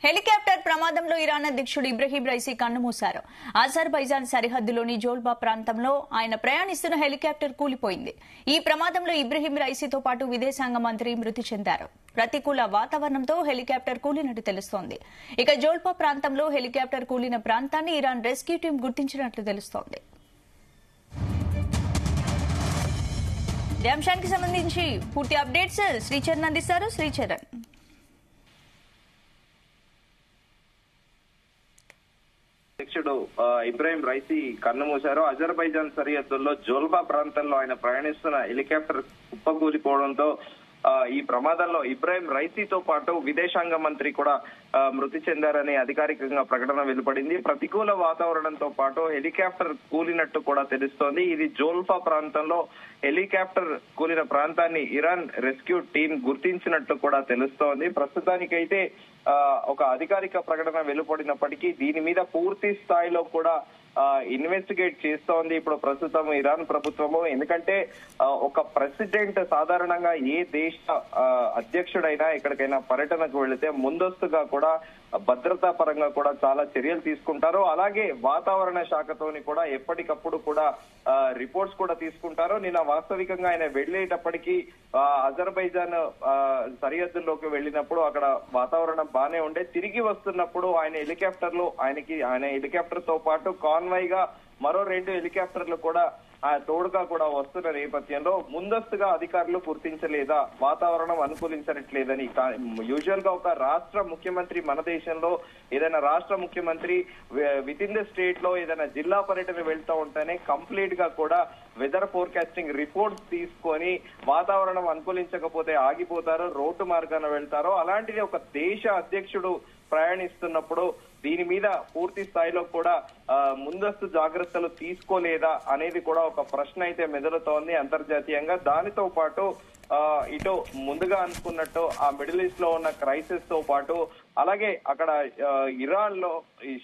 Helicopter ప్రమాదంలో Iran అధ్యక్షుడు Ebrahim Raisi కన్నుమూశారు. అజర్బైజాన్ సరిహద్దులోని జోల్బా ప్రాంతంలో ఆయన ప్రయాణిస్తున్న హెలికాప్టర్ కూలిపోయింది. ఈ ప్రమాదంలో ఇబ్రహీం రైసీతో పాటు విదేశాంగ మంత్రి మృతి చెందారు. ప్రతికూల వాతావరణంతో హెలికాప్టర్ కూలినట్టు తెలుస్తోంది. ఇక జోల్బా ప్రాంతంలో హెలికాప్టర్ కూలిన ప్రాంతాన్ని ఇరాన్ రెస్క్యూ టీం గుర్తించినట్లు తెలుస్తోంది. ఈ అంశానికి సంబంధించి పూర్తి అప్డేట్స్ శ్రీచరణ్ అందిస్తారు. శ్రీచరణ్, అధ్యక్షుడు ఇబ్రహీం రైసీ కన్నుమూశారు. అజర్బైజాన్ సరిహద్దుల్లో జోల్బా ప్రాంతంలో ఆయన ప్రయాణిస్తున్న హెలికాప్టర్ కుప్పకూలిపోవడంతో ఈ ప్రమాదంలో ఇబ్రహీం రైసీతో పాటు విదేశాంగ మంత్రి కూడా మృతి చెందారని అధికారికంగా ప్రకటన వెలువడింది. ప్రతికూల వాతావరణంతో పాటు హెలికాప్టర్ కూలినట్టు కూడా తెలుస్తోంది. ఇది జోల్ఫా ప్రాంతంలో హెలికాప్టర్ కూలిన ప్రాంతాన్ని ఇరాన్ రెస్క్యూ టీం గుర్తించినట్టు కూడా తెలుస్తోంది. ప్రస్తుతానికైతే ఒక అధికారిక ప్రకటన వెలువడినప్పటికీ దీని మీద పూర్తి స్థాయిలో కూడా ఇన్వెస్టిగేట్ చేస్తోంది ఇప్పుడు ప్రస్తుతం ఇరాన్ ప్రభుత్వము. ఎందుకంటే ఒక ప్రెసిడెంట్ సాధారణంగా ఏ దేశ అధ్యక్షుడైనా ఎక్కడికైనా పర్యటనకు వెళితే ముందస్తుగా కూడా భద్రతా పరంగా కూడా చాలా చర్యలు తీసుకుంటారు. అలాగే వాతావరణ శాఖతోని కూడా ఎప్పటికప్పుడు కూడా రిపోర్ట్స్ కూడా తీసుకుంటారు. నిన్న వాస్తవికంగా ఆయన వెళ్లేటప్పటికీ అజర్బైజాన్ సరిహద్దుల్లోకి వెళ్ళినప్పుడు అక్కడ వాతావరణం బానే ఉండే. తిరిగి వస్తున్నప్పుడు ఆయన హెలికాప్టర్ తో పాటు కాన్వాయ్ గా మరో 2 హెలికాప్టర్లు కూడా తోడుగా కూడా వస్తున్న నేపథ్యంలో ముందస్తుగా అధికారులు గుర్తించలేదా, వాతావరణం అనుకూలించట్లేదని. యూజువల్ గా ఒక రాష్ట్ర ముఖ్యమంత్రి మన దేశంలో ఏదైనా రాష్ట్ర ముఖ్యమంత్రి విత్ ఇన్ ద స్టేట్ లో ఏదైనా జిల్లా పర్యటన వెళ్తూ ఉంటేనే కంప్లీట్ గా కూడా వెదర్ ఫోర్కాస్టింగ్ రిపోర్ట్స్ తీసుకొని వాతావరణం అనుకూలించకపోతే ఆగిపోతారో, రోడ్డు మార్గాన వెళ్తారో. అలాంటిది ఒక దేశ అధ్యక్షుడు ప్రయాణిస్తున్నప్పుడు దీని మీద పూర్తి స్థాయిలో కూడా ముందస్తు జాగ్రత్తలు తీసుకోలేదా అనేది కూడా ఒక ప్రశ్న అయితే మెదులుతోంది అంతర్జాతీయంగా. దానితో పాటు ఇటు ముందుగా అనుకున్నట్టు ఆ మిడిల్ ఈస్ట్ లో ఉన్న క్రైసిస్ తో పాటు అలాగే అక్కడ ఇరాన్ లో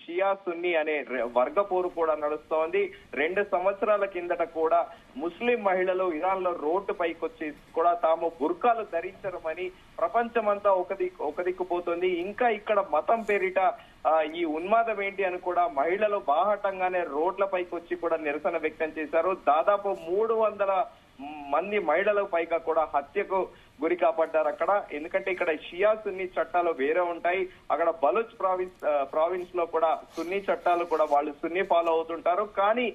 షియా సున్నీ అనే వర్గ పోరు కూడా నడుస్తోంది. 2 సంవత్సరాల కిందట కూడా ముస్లిం మహిళలు ఇరాన్ లో రోడ్డు పైకి వచ్చి కూడా తాము బుర్కాలు ధరించరమని ప్రపంచమంతా ఒక దిక్కుపోతుంది. ఇంకా ఇక్కడ మతం పేరిట ఈ ఉన్మాదం ఏంటి అని కూడా మహిళలు బాహాటంగానే రోడ్లపైకి వచ్చి కూడా నిరసన వ్యక్తం చేశారు. దాదాపు 300 మంది మహిళల పైగా కూడా హత్యకు గురి కాపడ్డారు అక్కడ. ఎందుకంటే ఇక్కడ షియా సున్నీ చట్టాలు వేరే ఉంటాయి. అక్కడ బలూచ్ ప్రావిన్స్ లో కూడా సున్నీ చట్టాలు కూడా వాళ్ళు సున్నీ ఫాలో అవుతుంటారు. కానీ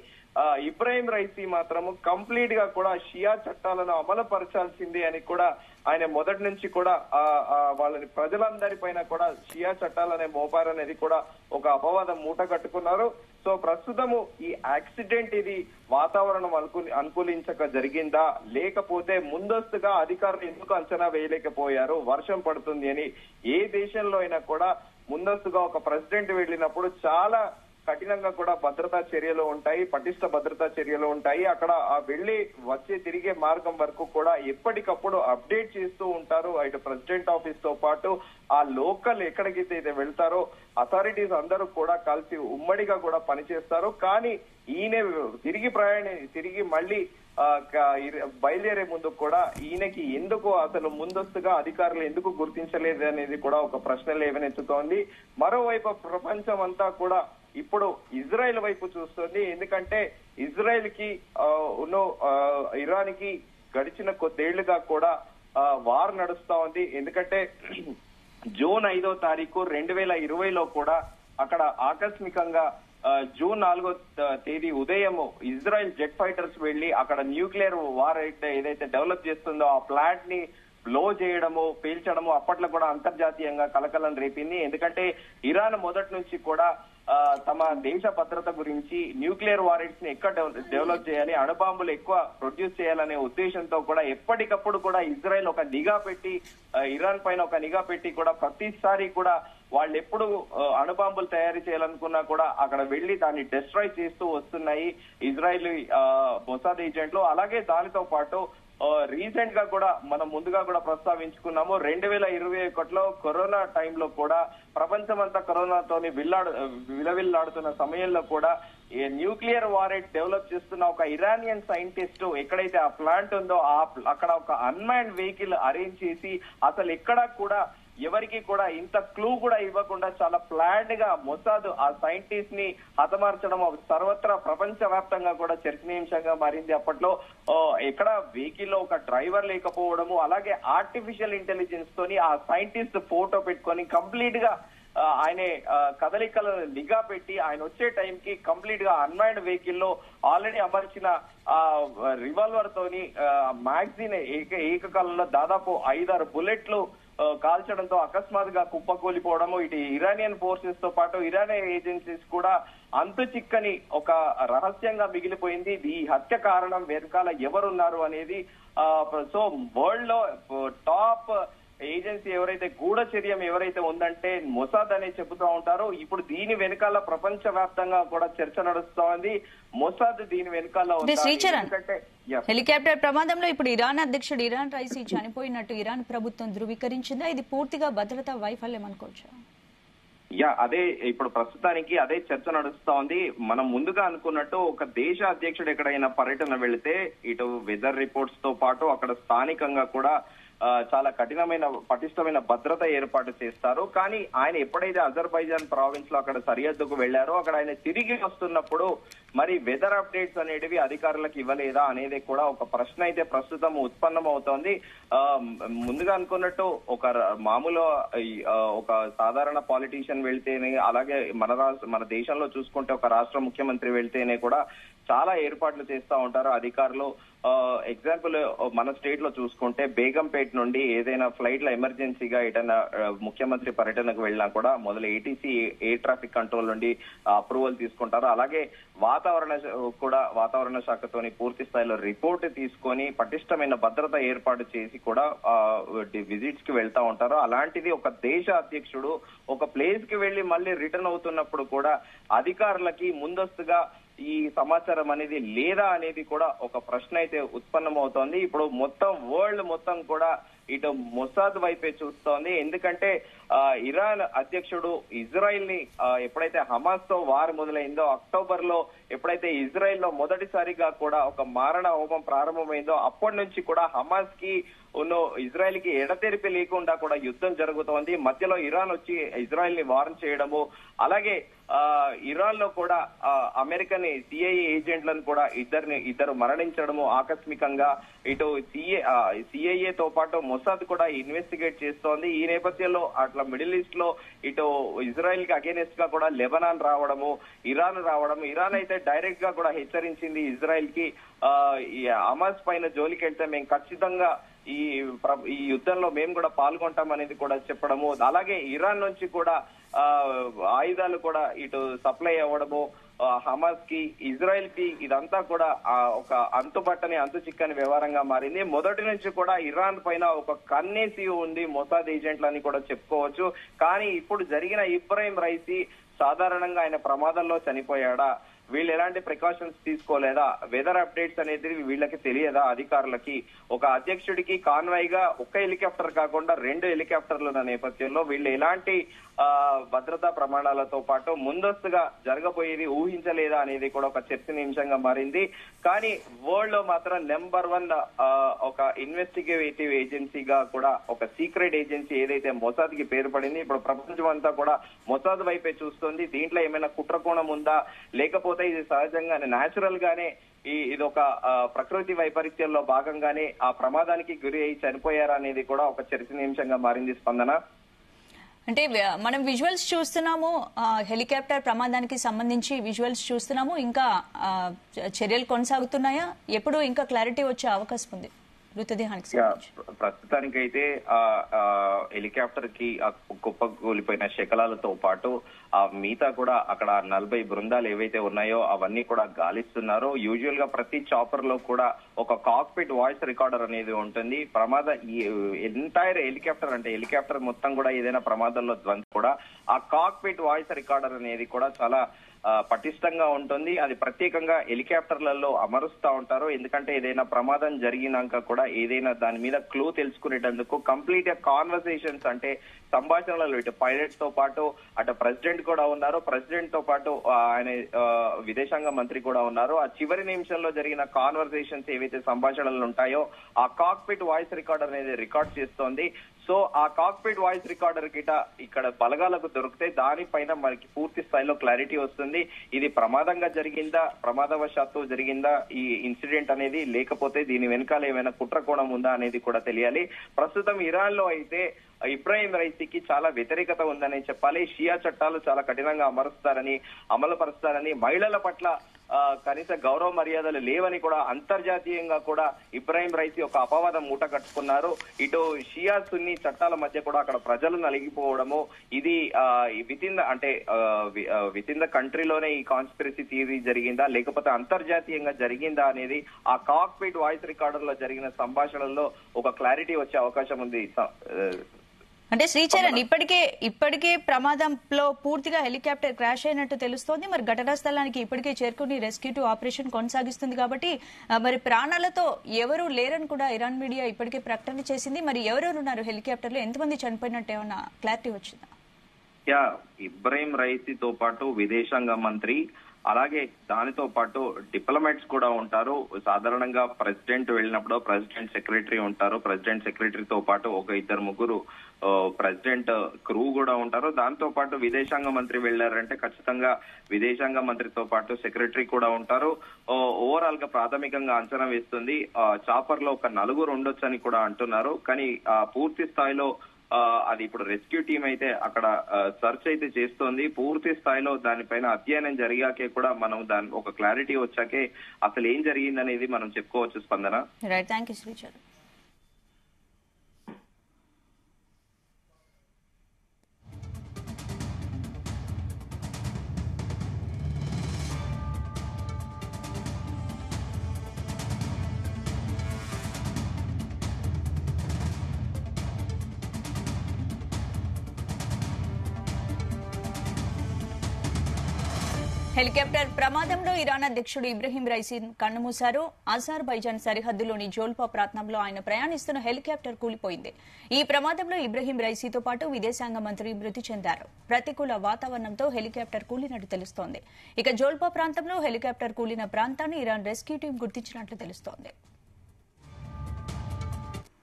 ఇబ్రహీం రైసీ మాత్రము కంప్లీట్ గా కూడా షియా చట్టాలను అమలు పరచాల్సింది అని కూడా ఆయన మొదటి నుంచి కూడా వాళ్ళని ప్రజలందరి పైన కూడా షియా చట్టాలనే మోపారనేది కూడా ఒక అపవాదం మూట కట్టుకున్నారు. సో ప్రస్తుతము ఈ యాక్సిడెంట్ ఇది వాతావరణం అనుకూలించక జరిగిందా, లేకపోతే ముందస్తుగా అధికారులు ఎందుకు అంచనా వేయలేకపోయారు వర్షం పడుతుంది అని? ఏ దేశంలో అయినా కూడా ముందస్తుగా ఒక ప్రెసిడెంట్ వెళ్ళినప్పుడు చాలా కఠినంగా కూడా భద్రతా చర్యలు ఉంటాయి, పటిష్ట భద్రతా చర్యలు ఉంటాయి. అక్కడ వెళ్లి వచ్చి తిరిగే మార్గం వరకు కూడా ఎప్పటికప్పుడు అప్డేట్ చేస్తూ ఉంటారు. ఇటు ప్రెసిడెంట్ ఆఫీస్ తో పాటు ఆ లోకల్ ఎక్కడికైతే వెళ్తారో అథారిటీస్ అందరూ కూడా కలిసి ఉమ్మడిగా కూడా పనిచేస్తారు. కానీ ఈయన తిరిగి మళ్ళీ బయలుదేరే ముందు కూడా ఈయనకి ఎందుకు అసలు ముందస్తుగా అధికారులు ఎందుకు గుర్తించలేదు అనేది కూడా ఒక ప్రశ్న లేవనెత్తుతోంది. మరోవైపు ప్రపంచం అంతా కూడా ఇప్పుడు ఇజ్రాయెల్ వైపు చూస్తుంది. ఎందుకంటే ఇజ్రాయెల్ కి ఇరాన్ కి గడిచిన కొద్దేళ్లుగా కూడా వార్ నడుస్తా ఉంది. ఎందుకంటే జూన్ 5వ తారీఖు 2020లో కూడా అక్కడ ఆకస్మికంగా జూన్ 4వ తేదీ ఉదయం ఇజ్రాయెల్ జెట్ ఫైటర్స్ వెళ్లి అక్కడ న్యూక్లియర్ వార్ ఏదైతే డెవలప్ చేస్తుందో ఆ ప్లాంట్ ని బ్లో చేయడము, పేల్చడము అప్పట్లో కూడా అంతర్జాతీయంగా కలకలం రేపింది. ఎందుకంటే ఇరాన్ మొదటి నుంచి కూడా తమ దేశ భద్రత గురించి న్యూక్లియర్ వారెంట్స్ ని ఎక్కడ డెవలప్ చేయాలి, అణుబాంబులు ఎక్కువ ప్రొడ్యూస్ చేయాలనే ఉద్దేశంతో కూడా ఎప్పటికప్పుడు కూడా ఇజ్రాయెల్ ఒక నిఘా పెట్టి ఇరాన్ పైన ఒక నిఘా పెట్టి కూడా ప్రతిసారి కూడా వాళ్ళు ఎప్పుడు అణుబాంబులు తయారు చేయాలనుకున్నా కూడా అక్కడ వెళ్లి దాన్ని డిస్ట్రాయ్ చేస్తూ వస్తున్నాయి ఇజ్రాయెల్ మొసాద్ ఏజెంట్లు. అలాగే దానితో పాటు రీసెంట్ గా కూడా మనం ముందుగా కూడా ప్రస్తావించుకున్నాము. 2021లో కరోనా టైంలో కూడా ప్రపంచమంతా కరోనాతోని విలవిల్లాడుతున్న సమయంలో కూడా న్యూక్లియర్ వారెంట్ డెవలప్ చేస్తున్న ఒక ఇరానియన్ సైంటిస్ట్ ఎక్కడైతే ఆ ప్లాంట్ ఉందో అక్కడ ఒక అన్మాన్డ్ వెహికల్ అరేంజ్ చేసి అసలు ఎక్కడా కూడా ఎవరికి కూడా ఇంత క్లూ కూడా ఇవ్వకుండా చాలా ప్లాన్డ్ గా మొసాద్ ఆ సైంటిస్ట్ ని హతమార్చడం సర్వత్రా ప్రపంచ వ్యాప్తంగా కూడా చర్చనీయాంశంగా మారింది. అప్పట్లో ఎక్కడ వెహికల్ లో ఒక డ్రైవర్ లేకపోవడము, అలాగే ఆర్టిఫిషియల్ ఇంటెలిజెన్స్ తోని ఆ సైంటిస్ట్ ఫోటో పెట్టుకొని కంప్లీట్ గా ఆయన కదలికలను నిఘా పెట్టి ఆయన వచ్చే టైంకి కంప్లీట్ గా అన్మైన్డ్ వెహికల్ లో ఆల్రెడీ అమర్చిన రివాల్వర్ తోని మ్యాగజైన్ ఏకకాలంలో దాదాపు 5-6 బుల్లెట్లు కాల్చడంతో అకస్మాత్తుగా కుప్పకూలిపోవడము, ఇటు ఇరానియన్ ఫోర్సెస్ తో పాటు ఇరానియన్ ఏజెన్సీస్ కూడా అంతు చిక్కని ఒక రహస్యంగా మిగిలిపోయింది. ఈ హత్య కారణం వెనకాల ఎవరున్నారు అనేది. సో వరల్డ్ లో టాప్ ఏజెన్సీ ఎవరైతే గూఢచర్యం ఎవరైతే ఉందంటే మొసాద్ అనే చెబుతూ ఉంటారో, ఇప్పుడు దీని వెనకాల ప్రపంచ వ్యాప్తంగా కూడా చర్చ నడుస్తోంది. మొసాద్ దీని వెనకాల హెలికాప్టర్ ప్రమాదంలో ఇప్పుడు ఇరాన్ అధ్యక్షుడు ఇరాన్ రైసీ చనిపోయినట్టు ఇరాన్ ప్రభుత్వం ధృవీకరించిందా? ఇది పూర్తిగా భద్రతా వైఫల్యం అనుకోవచ్చా? అదే ఇప్పుడు ప్రస్తుతానికి అదే చర్చ నడుస్తోంది. మనం ముందుగా అనుకున్నట్టు ఒక దేశ అధ్యక్షుడు ఎక్కడైనా పర్యటన వెళితే ఇటు వెదర్ రిపోర్ట్స్ తో పాటు అక్కడ స్థానికంగా కూడా చాలా పటిష్టమైన భద్రత ఏర్పాటు చేస్తారు. కానీ ఆయన ఎప్పుడైతే అజర్బైజాన్ ప్రావిన్స్ లో అక్కడ సరిహద్దుకు వెళ్లారో అక్కడ ఆయన తిరిగి వస్తున్నప్పుడు మరి వెదర్ అప్డేట్స్ అనేటివి అధికారులకు ఇవ్వలేదా అనేది కూడా ఒక ప్రశ్న అయితే ప్రస్తుతం ఉత్పన్నం అవుతోంది. ముందుగా అనుకున్నట్టు మామూలు ఒక సాధారణ పాలిటీషియన్ వెళ్తేనే, అలాగే మన దేశంలో చూసుకుంటే ఒక రాష్ట్ర ముఖ్యమంత్రి వెళ్తేనే కూడా చాలా ఏర్పాట్లు చేస్తూ ఉంటారు అధికారులు. ఎగ్జాంపుల్ మన స్టేట్ లో చూసుకుంటే బేగంపేట నుండి ఏదైనా ఫ్లైట్ లో ఎమర్జెన్సీగా ఏదైనా ముఖ్యమంత్రి పర్యటనకు వెళ్ళినా కూడా మొదలు ఏటీసీ ఎయిర్ ట్రాఫిక్ కంట్రోల్ నుండి అప్రూవల్ తీసుకుంటారు. అలాగే వాతావరణ శాఖతోని పూర్తి స్థాయిలో రిపోర్ట్ తీసుకొని పటిష్టమైన భద్రత ఏర్పాటు చేసి కూడా విజిట్స్ కి వెళ్తా ఉంటారు. అలాంటిది ఒక దేశ అధ్యక్షుడు ఒక ప్లేస్ కి వెళ్లి మళ్ళీ రిటర్న్ అవుతున్నప్పుడు కూడా అధికారులకి ముందస్తుగా ఈ సమాచారం అనేది లేదా అనేది కూడా ఒక ప్రశ్న అయితే ఉత్పన్నం అవుతోంది. ఇప్పుడు మొత్తం వరల్డ్ మొత్తం కూడా ఇటు మొసాద్ వైపే చూస్తోంది. ఎందుకంటే ఇరాన్ అధ్యక్షుడు ఇజ్రాయిల్ ని ఎప్పుడైతే హమాస్ తో వార్ మొదలైందో, అక్టోబర్ లో ఎప్పుడైతే ఇజ్రాయిల్ లో మొదటిసారిగా కూడా ఒక మారణ హోమం ప్రారంభమైందో అప్పటి నుంచి కూడా హమాస్ కి ఇజ్రాయెల్ కి ఎడతెరిపి లేకుండా కూడా యుద్ధం జరుగుతోంది. మధ్యలో ఇరాన్ వచ్చి ఇజ్రాయెల్ ని వార్న్ చేయడము, అలాగే ఇరాన్ లో కూడా అమెరికన్ సిఐఏ ఏజెంట్లను కూడా ఇద్దరు మరణించడము ఆకస్మికంగా. ఇటు సిఐఏ తో పాటు మొసాద్ కూడా ఇన్వెస్టిగేట్ చేస్తోంది. ఈ నేపథ్యంలో అట్లా మిడిల్ ఈస్ట్ లో ఇటు ఇజ్రాయెల్ కి అగేనెస్ట్ గా కూడా లెబనాన్ రావడము, ఇరాన్ రావడం. ఇరాన్ అయితే డైరెక్ట్ గా కూడా హెచ్చరించింది ఇజ్రాయెల్ కి, హమాస్ పైన జోలికి వెళ్తే మేము ఖచ్చితంగా ఈ యుద్ధంలో మేము కూడా పాల్గొంటాం అనేది కూడా చెప్పడము. అలాగే ఇరాన్ నుంచి కూడా ఆయుధాలు కూడా ఇటు సప్లై అవ్వడము హమాస్ కి, ఇజ్రాయెల్ కి. ఇదంతా కూడా ఒక అంతు చిక్కని వ్యవహారంగా మారింది. మొదటి నుంచి కూడా ఇరాన్ పైన ఒక కన్నేసి ఉంది మొసాద్ ఏజెంట్లని కూడా చెప్పుకోవచ్చు. కానీ ఇప్పుడు జరిగిన ఇబ్రాహిం రైసీ సాధారణంగా ఆయన ప్రమాదంలో చనిపోయాడా, వీళ్ళు ఎలాంటి ప్రికాషన్స్ తీసుకోలేదా, వెదర్ అప్డేట్స్ అనేది వీళ్ళకి తెలియదా అధికారులకి? ఒక అధ్యక్షుడికి కాన్వాయ్ గా ఒక్క హెలికాప్టర్ కాకుండా 2 హెలికాప్టర్లు ఉన్న నేపథ్యంలో వీళ్ళు ఎలాంటి భద్రతా ప్రమాణాలతో పాటు ముందస్తుగా జరగబోయేది ఊహించలేదా అనేది కూడా ఒక చర్చనీయాంశంగా మారింది. కానీ వరల్డ్ లో మాత్రం నెంబర్ 1 ఒక ఇన్వెస్టిగేటివ్ ఏజెన్సీగా కూడా ఒక సీక్రెట్ ఏజెన్సీ ఏదైతే మొసాద్ కి పేరు పడింది, ఇప్పుడు ప్రపంచం అంతా కూడా మొసాద్ వైపే చూస్తుంది. దీంట్లో ఏమైనా కుట్రకోణం ఉందా, లేకపోతే ఇది సహజంగానే న్యాచురల్ గానే ఇది ఒక ప్రకృతి వైపరీత్యంలో భాగంగానే ఆ ప్రమాదానికి గురి అయి చనిపోయారా అనేది కూడా ఒక చర్చనీయాంశంగా మారింది. స్పందన, అంటే మనం విజువల్స్ చూస్తున్నాము, హెలికాప్టర్ ప్రమాదానికి సంబంధించి విజువల్స్ చూస్తున్నాము. ఇంకా చర్యలు కొనసాగుతున్నాయా? ఎప్పుడు ఇంకా క్లారిటీ వచ్చే అవకాశం ఉంది మృతదేహానికి సంబంధించి? ప్రస్తుతానికైతే హెలికాప్టర్ కి కుప్పకూలిపోయిన శకలాలతో పాటు మిగతా కూడా అక్కడ 40 బృందాలు ఏవైతే ఉన్నాయో అవన్నీ కూడా గాలిస్తున్నారు. యూజువల్ గా ప్రతి చాపర్ లో కూడా ఒక కాక్పిట్ వాయిస్ రికార్డర్ అనేది ఉంటుంది. ఎంటైర్ హెలికాప్టర్ అంటే హెలికాప్టర్ మొత్తం కూడా ఏదైనా ప్రమాదంలో కూడా ఆ కాక్పిట్ వాయిస్ రికార్డర్ అనేది కూడా చాలా పటిష్టంగా ఉంటుంది. అది ప్రత్యేకంగా హెలికాప్టర్లలో అమరుస్తా ఉంటారు. ఎందుకంటే ఏదైనా ప్రమాదం జరిగినాక కూడా ఏదైనా దాని మీద క్లూ తెలుసుకునేటందుకు కంప్లీట్ గా కాన్వర్సేషన్స్ అంటే సంభాషణలు ఇటు పైలట్స్ తో పాటు అటు ప్రెసిడెంట్ కూడా ఉన్నారు, ప్రెసిడెంట్ తో పాటు ఆయన విదేశాంగ మంత్రి కూడా ఉన్నారు. ఆ చివరి నిమిషంలో జరిగిన కాన్వర్సేషన్స్ ఏవైతే సంభాషణలు ఉంటాయో ఆ కాక్పిట్ వాయిస్ రికార్డర్ అనేది రికార్డ్ చేస్తోంది. సో ఆ కాక్పిట్ వాయిస్ రికార్డర్ గిట ఇక్కడ బలగాలకు దొరికితే దానిపైన మనకి పూర్తి స్థాయిలో క్లారిటీ వస్తుంది. ఇది ప్రమాదంగా జరిగిందా, ప్రమాదవశాత్తు జరిగిందా ఈ ఇన్సిడెంట్ అనేది, లేకపోతే దీని వెనకాల ఏమైనా కుట్రకోణం ఉందా అనేది కూడా తెలియాలి. ప్రస్తుతం ఇరాన్ లో అయితే ఇబ్రాహీం రైసీకి చాలా వ్యతిరేకత ఉందని చెప్పాలి. షియా చట్టాలు చాలా కఠినంగా అమలు పరుస్తారని, మహిళల పట్ల కనీస గౌరవ మర్యాదలు లేవని కూడా అంతర్జాతీయంగా కూడా ఇబ్రాహీం రైసీ ఒక అపవాదం మూట కట్టుకున్నారు. ఇటు షియా సున్నీ చట్టాల మధ్య కూడా అక్కడ ప్రజలు నలిగిపోవడము, ఇది విత్ ఇన్ ద కంట్రీలోనే ఈ కాన్స్పిరసీ థియరీ జరిగిందా లేకపోతే అంతర్జాతీయంగా జరిగిందా అనేది ఆ కాక్పిట్ వాయిస్ రికార్డర్ లో జరిగిన సంభాషణల్లో ఒక క్లారిటీ వచ్చే అవకాశం ఉంది. అంటే శ్రీచరణ్, ఇప్పటికే ప్రమాదంలో పూర్తిగా హెలికాప్టర్ క్రాష్ అయినట్టు తెలుస్తోంది. మరి ఘటనా స్థలానికి ఇప్పటికే చేరుకుని రెస్క్యూ ఆపరేషన్ కొనసాగిస్తుంది కాబట్టి మరి ప్రాణాలతో ఎవరూ లేరని కూడా ఇరాన్ మీడియా ఇప్పటికే ప్రకటన చేసింది. మరి ఎవరెవరు ఉన్నారు హెలికాప్టర్ లో, ఎంతమంది చనిపోయినట్టు ఏమన్నా క్లారిటీ వచ్చిందా? ఇబ్రాహీం రైసీతో పాటు విదేశాంగ మంత్రి, అలాగే దానితో పాటు డిప్లొమాట్స్ కూడా ఉంటారు. సాధారణంగా ప్రెసిడెంట్ వెళ్ళినప్పుడు ప్రెసిడెంట్ సెక్రటరీ ఉంటారు. ప్రెసిడెంట్ సెక్రటరీతో పాటు ఒక ఇద్దరు ముగ్గురు ప్రెసిడెంట్ క్రూ కూడా ఉంటారు. దాంతో పాటు విదేశాంగ మంత్రి వెళ్లారంటే ఖచ్చితంగా విదేశాంగ మంత్రితో పాటు సెక్రటరీ కూడా ఉంటారు. ఓవరాల్ గా ప్రాథమికంగా అంచనా వేస్తుంది చాపర్ లో ఒక 4 ఉండొచ్చని కూడా అంటున్నారు. కానీ పూర్తి స్థాయిలో అది ఇప్పుడు రెస్క్యూ టీం అయితే అక్కడ సర్చ్ అయితే చేస్తోంది. పూర్తి స్థాయిలో దానిపైన అధ్యయనం జరిగాకే కూడా మనం దాని ఒక క్లారిటీ వచ్చాకే అసలు ఏం జరిగిందనేది మనం చెప్పుకోవచ్చు. స్పందన. Right, thank you Sricharan. Helicopter ప్రమాదంలో ఇరాన్ అధ్యక్షుడు ఇబ్రహీం రైసీ కన్నుమూశారు. అజర్బైజాన్ సరిహద్దులోని జోల్పా ప్రాంతంలో ఆయన ప్రయాణిస్తున్న హెలికాప్టర్ కూలిపోయింది. ఈ ప్రమాదంలో ఇబ్రహీం రైసీతో పాటు విదేశాంగ మంత్రి మృతి చెందారు. ప్రతికూల వాతావరణంతో హెలికాప్టర్ కూలినట్టు తెలుస్తోంది. ఇక జోల్పా ప్రాంతంలో హెలికాప్టర్ కూలిన ప్రాంతాన్ని ఇరాన్ రెస్క్యూ టీం గుర్తించినట్లు తెలుస్తోంది.